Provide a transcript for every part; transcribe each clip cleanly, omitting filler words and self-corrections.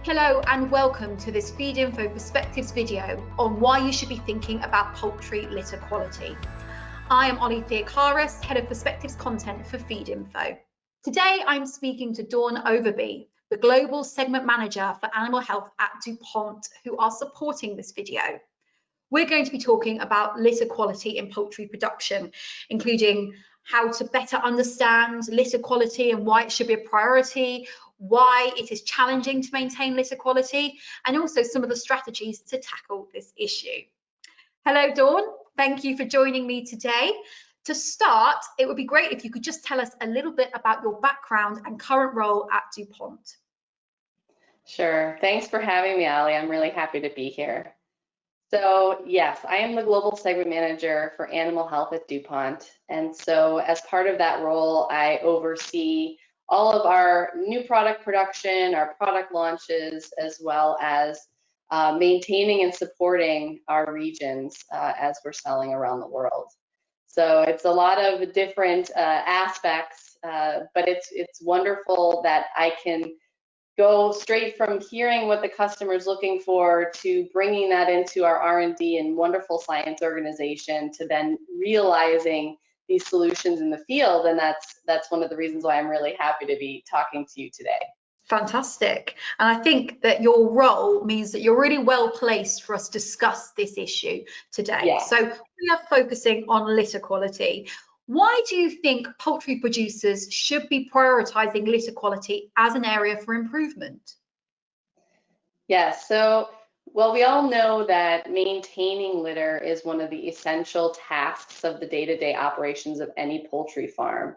Hello and welcome to this Feedinfo Perspectives video on why you should be thinking about poultry litter quality. I am Ollie Theocaris, Head of Perspectives Content for Feedinfo. Today I'm speaking to Dawn Overby, the Global Segment Manager for Animal Health at Dupont, who are supporting this video. We're going to be talking about litter quality in poultry production, including how to better understand litter quality and why it should be a priority, why it is challenging to maintain litter quality, and also some of the strategies to tackle this issue. Hello, Dawn. Thank you for joining me today. To start, it would be great if you could just tell us a little bit about your background and current role at Dupont. Sure. Thanks for having me, Ali. I'm really happy to be here. So yes, I am the Global Segment Manager for Animal Health at Dupont. And so as part of that role, I oversee all of our new product production, our product launches, as well as maintaining and supporting our regions as we're selling around the world. So it's a lot of different aspects, but it's wonderful that I can go straight from hearing what the customer is looking for to bringing that into our R&D and wonderful science organization to then realizing these solutions in the field. And that's one of the reasons why I'm really happy to be talking to you today. Fantastic. And I think that your role means that you're really well placed for us to discuss this issue today. Yeah. So we are focusing on litter quality. Why do you think poultry producers should be prioritising litter quality as an area for improvement? Yeah, well, we all know that maintaining litter is one of the essential tasks of the day-to-day operations of any poultry farm.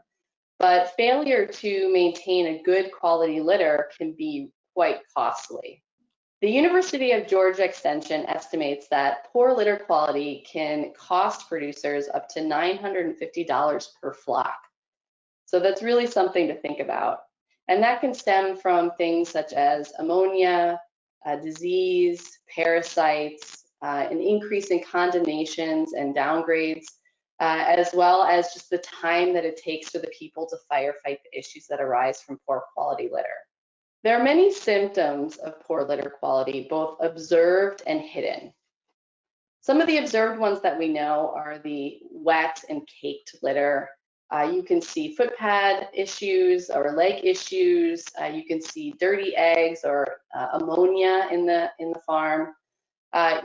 But failure to maintain a good quality litter can be quite costly. The University of Georgia Extension estimates that poor litter quality can cost producers up to $950 per flock. So that's really something to think about. And that can stem from things such as ammonia, disease, parasites, an increase in condemnations and downgrades, as well as just the time that it takes for the people to firefight the issues that arise from poor quality litter. There are many symptoms of poor litter quality, both observed and hidden. Some of the observed ones that we know are the wet and caked litter. You can see foot pad issues or leg issues. You can see dirty eggs or ammonia in the farm.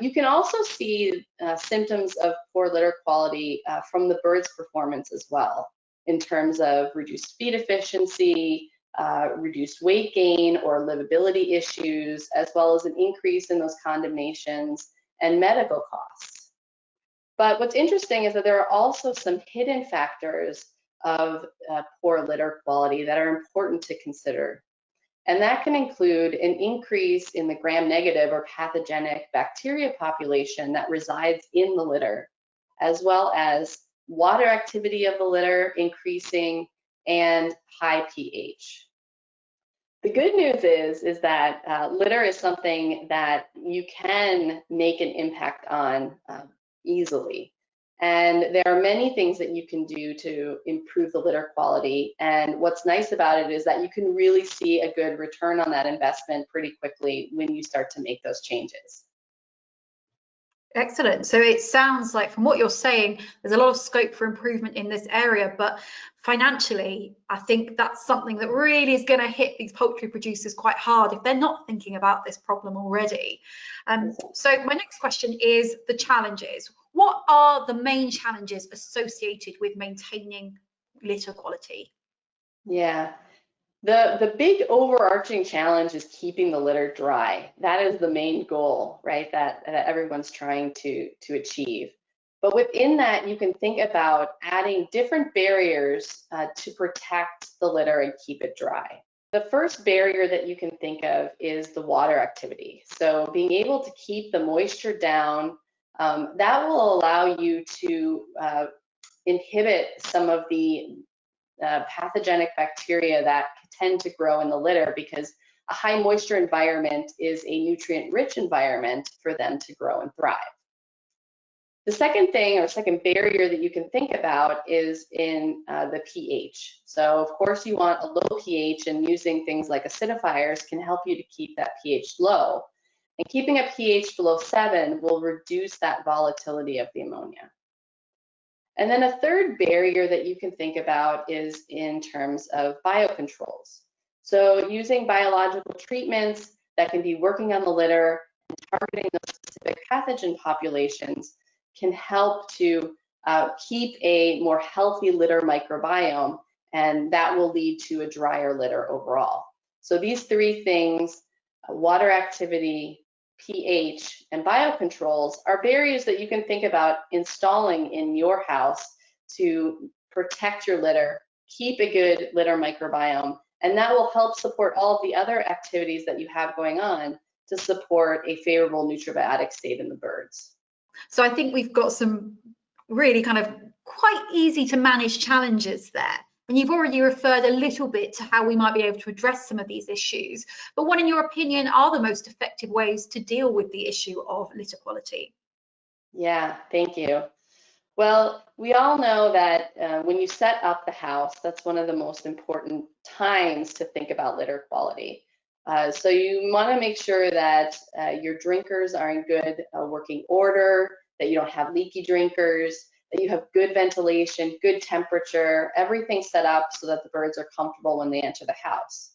You can also see symptoms of poor litter quality from the bird's performance as well, in terms of reduced feed efficiency, reduced weight gain or livability issues, as well as an increase in those condemnations and medical costs. But what's interesting is that there are also some hidden factors of poor litter quality that are important to consider. And that can include an increase in the gram-negative or pathogenic bacteria population that resides in the litter, as well as water activity of the litter increasing and high pH. The good news is that litter is something that you can make an impact on easily. And there are many things that you can do to improve the litter quality. And what's nice about it is that you can really see a good return on that investment pretty quickly when you start to make those changes. Excellent. So it sounds like from what you're saying, there's a lot of scope for improvement in this area, but financially, I think that's something that really is going to hit these poultry producers quite hard if they're not thinking about this problem already. So my next question is the challenges. What are the main challenges associated with maintaining litter quality? Yeah. The big overarching challenge is keeping the litter dry. That is the main goal, right, that everyone's trying to achieve. But within that, you can think about adding different barriers to protect the litter and keep it dry. The first barrier that you can think of is the water activity. So being able to keep the moisture down, that will allow you to inhibit some of the pathogenic bacteria that tend to grow in the litter, because a high moisture environment is a nutrient-rich environment for them to grow and thrive. The second thing or second barrier that you can think about is in the pH. So of course you want a low pH, and using things like acidifiers can help you to keep that pH low. And keeping a pH below 7 will reduce that volatility of the ammonia. And then a third barrier that you can think about is in terms of biocontrols. So using biological treatments that can be working on the litter and targeting those specific pathogen populations can help to keep a more healthy litter microbiome, and that will lead to a drier litter overall. So these three things, water activity, pH, and biocontrols, are barriers that you can think about installing in your house to protect your litter, keep a good litter microbiome, and that will help support all of the other activities that you have going on to support a favorable nutribiotic state in the birds. So I think we've got some really kind of quite easy to manage challenges there. And you've already referred a little bit to how we might be able to address some of these issues. But what, in your opinion, are the most effective ways to deal with the issue of litter quality? Yeah, thank you. Well, we all know that when you set up the house, that's one of the most important times to think about litter quality. So you want to make sure that your drinkers are in good working order, that you don't have leaky drinkers, that you have good ventilation, good temperature, everything set up so that the birds are comfortable when they enter the house.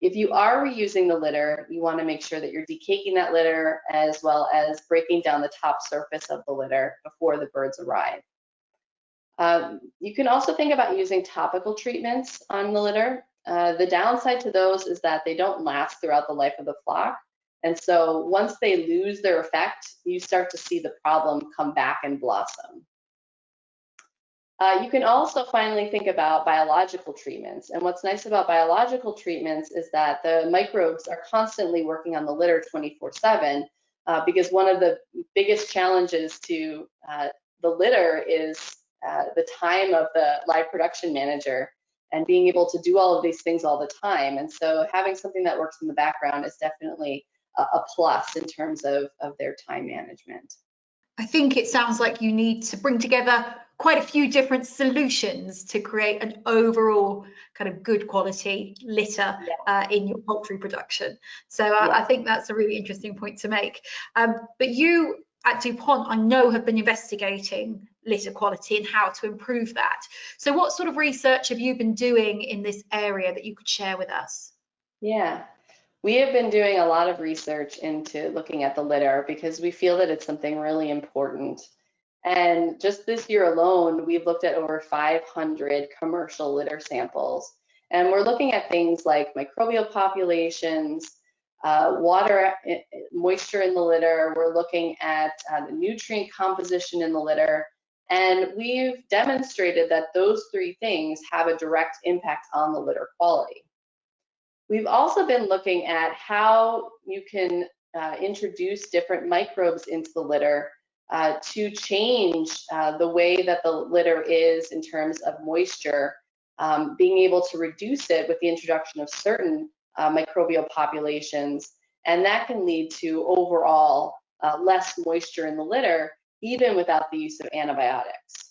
If you are reusing the litter, you want to make sure that you're decaking that litter as well as breaking down the top surface of the litter before the birds arrive. You can also think about using topical treatments on the litter. The downside to those is that they don't last throughout the life of the flock. And so once they lose their effect, you start to see the problem come back and blossom. You can also finally think about biological treatments. And what's nice about biological treatments is that the microbes are constantly working on the litter 24/7, because one of the biggest challenges to the litter is the time of the live production manager and being able to do all of these things all the time. And so having something that works in the background is definitely a plus in terms of their time management. I think it sounds like you need to bring together quite a few different solutions to create an overall kind of good quality litter in your poultry production. So I think that's a really interesting point to make. But you at Dupont, I know, have been investigating litter quality and how to improve that. So what sort of research have you been doing in this area that you could share with us? Yeah. We have been doing a lot of research into looking at the litter because we feel that it's something really important. And just this year alone, we've looked at over 500 commercial litter samples. And we're looking at things like microbial populations, water, moisture in the litter. We're looking at the nutrient composition in the litter. And we've demonstrated that those three things have a direct impact on the litter quality. We've also been looking at how you can introduce different microbes into the litter to change the way that the litter is in terms of moisture, being able to reduce it with the introduction of certain microbial populations, and that can lead to overall less moisture in the litter, even without the use of antibiotics.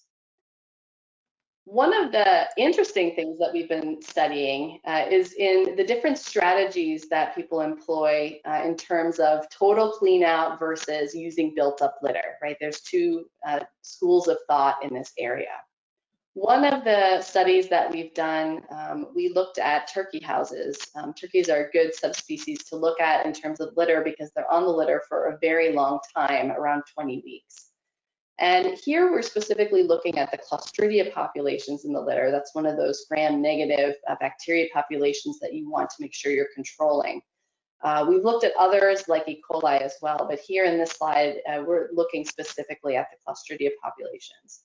One of the interesting things that we've been studying is in the different strategies that people employ in terms of total clean out versus using built up litter, right? There's two schools of thought in this area. One of the studies that we've done, we looked at turkey houses. Turkeys are a good subspecies to look at in terms of litter because they're on the litter for a very long time, around 20 weeks. And here we're specifically looking at the Clostridia populations in the litter. That's one of those gram-negative bacteria populations that you want to make sure you're controlling. We've looked at others like E. coli as well, but here in this slide, we're looking specifically at the Clostridia populations.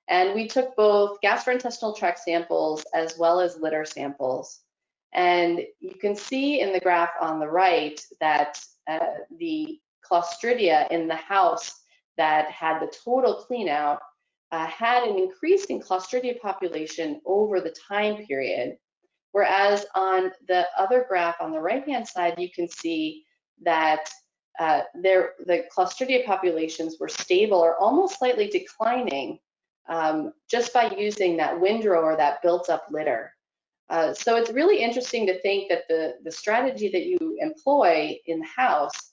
And we took both gastrointestinal tract samples as well as litter samples. And you can see in the graph on the right that the Clostridia in the house that had the total clean out had an increasing Clostridia population over the time period, whereas on the other graph on the right-hand side, you can see that the Clostridia populations were stable or almost slightly declining just by using that windrow or that built-up litter. So it's really interesting to think that the strategy that you employ in the house,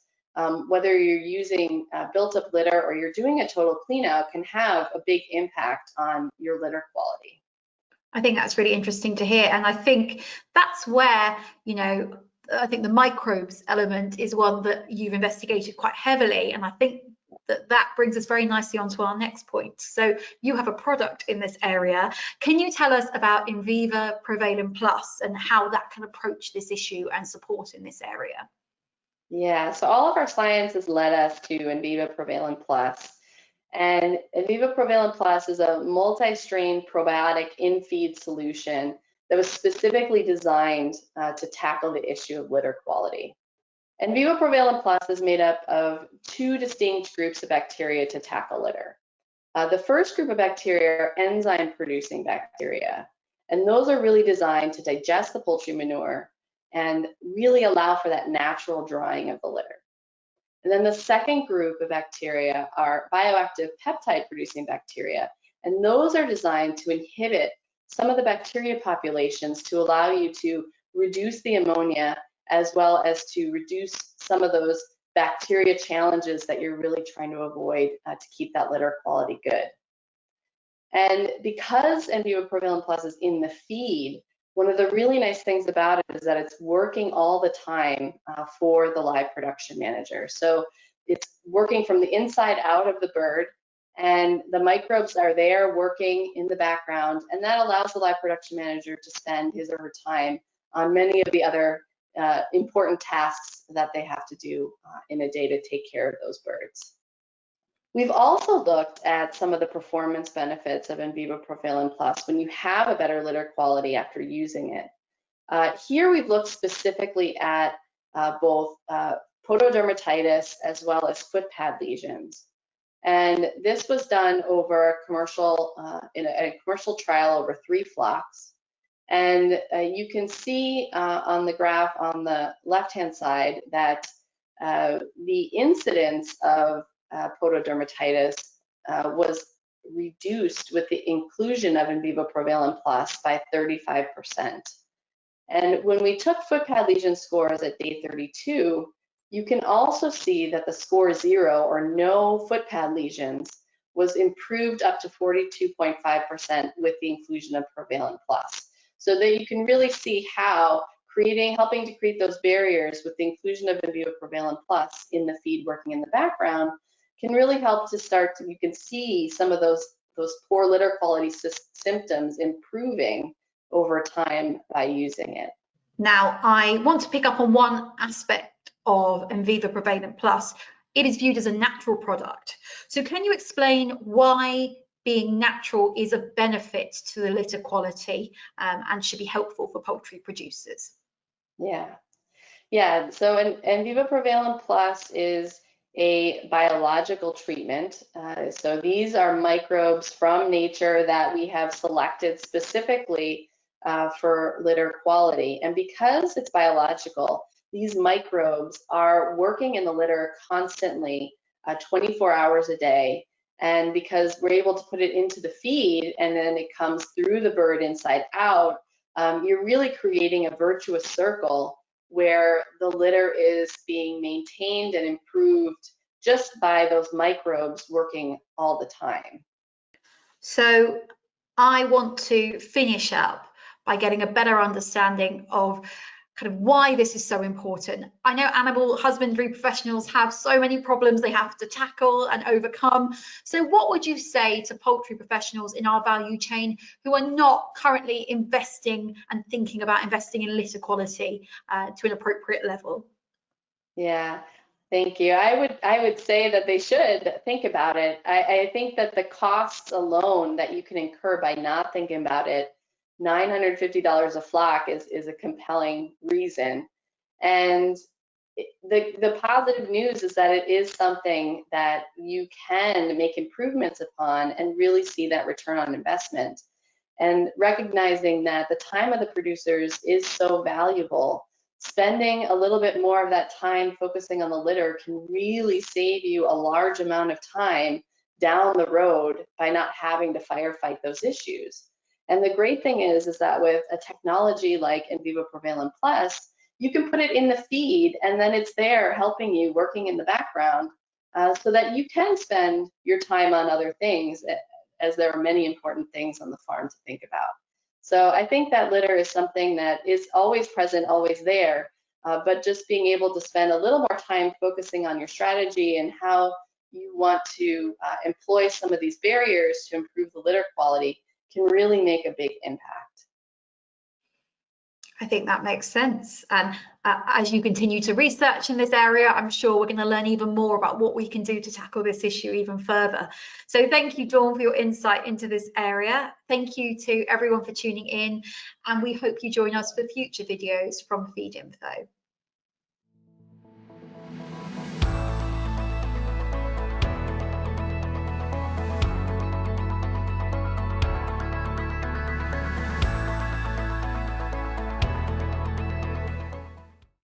whether you're using built-up litter or you're doing a total cleanout, can have a big impact on your litter quality. I think that's really interesting to hear, and I think that's where, you know, I think the microbes element is one that you've investigated quite heavily, and I think that brings us very nicely onto our next point. So you have a product in this area. Can you tell us about Enviva Prevalent Plus and how that can approach this issue and support in this area? Yeah, so all of our science has led us to Enviva Prevalent Plus. And Enviva Prevalent Plus is a multi-strain probiotic in-feed solution that was specifically designed to tackle the issue of litter quality. Enviva Prevalent Plus is made up of two distinct groups of bacteria to tackle litter. The first group of bacteria are enzyme-producing bacteria, and those are really designed to digest the poultry manure and really allow for that natural drying of the litter. And then the second group of bacteria are bioactive peptide-producing bacteria, and those are designed to inhibit some of the bacteria populations to allow you to reduce the ammonia as well as to reduce some of those bacteria challenges that you're really trying to avoid to keep that litter quality good. And because Enviva Prevalent Plus is in the feed, one of the really nice things about it is that it's working all the time for the live production manager. So it's working from the inside out of the bird, and the microbes are there working in the background, and that allows the live production manager to spend his or her time on many of the other important tasks that they have to do in a day to take care of those birds. We've also looked at some of the performance benefits of Enviva Prevalent Plus when you have a better litter quality after using it. Here we've looked specifically at both pododermatitis as well as foot pad lesions. And this was done over commercial, in a commercial trial over 3 flocks. And you can see on the graph on the left-hand side that the incidence of pododermatitis was reduced with the inclusion of Enviva Prevalent Plus by 35%. And when we took foot pad lesion scores at day 32, you can also see that the score 0 or no foot pad lesions was improved up to 42.5% with the inclusion of Prevalent Plus. So that you can really see how helping to create those barriers with the inclusion of Enviva Prevalent Plus in the feed working in the background can really help to start to, you can see some of those poor litter quality symptoms improving over time by using it. Now, I want to pick up on one aspect of Enviva Prevalent Plus. It is viewed as a natural product. So can you explain why being natural is a benefit to the litter quality and should be helpful for poultry producers? Yeah. So Enviva Prevalent Plus is a biological treatment. So these are microbes from nature that we have selected specifically for litter quality. And because it's biological, these microbes are working in the litter constantly, 24 hours a day. And because we're able to put it into the feed and then it comes through the bird inside out, you're really creating a virtuous circle where the litter is being maintained and improved just by those microbes working all the time. So I want to finish up by getting a better understanding of kind of why this is so important. I know animal husbandry professionals have so many problems they have to tackle and overcome. So what would you say to poultry professionals in our value chain who are not currently investing and thinking about investing in litter quality to an appropriate level? Yeah, thank you. I would say that they should think about it. I think that the costs alone that you can incur by not thinking about it, $950 a flock is a compelling reason. And the positive news is that it is something that you can make improvements upon and really see that return on investment. And recognizing that the time of the producers is so valuable, spending a little bit more of that time focusing on the litter can really save you a large amount of time down the road by not having to firefight those issues. And the great thing is that with a technology like In Vivo Prevalent Plus, you can put it in the feed and then it's there helping you, working in the background, so that you can spend your time on other things, as there are many important things on the farm to think about. So I think that litter is something that is always present, always there, but just being able to spend a little more time focusing on your strategy and how you want to employ some of these barriers to improve the litter quality can really make a big impact. I think that makes sense. And as you continue to research in this area, I'm sure we're going to learn even more about what we can do to tackle this issue even further. So thank you, Dawn, for your insight into this area. Thank you to everyone for tuning in, and we hope you join us for future videos from Feedinfo.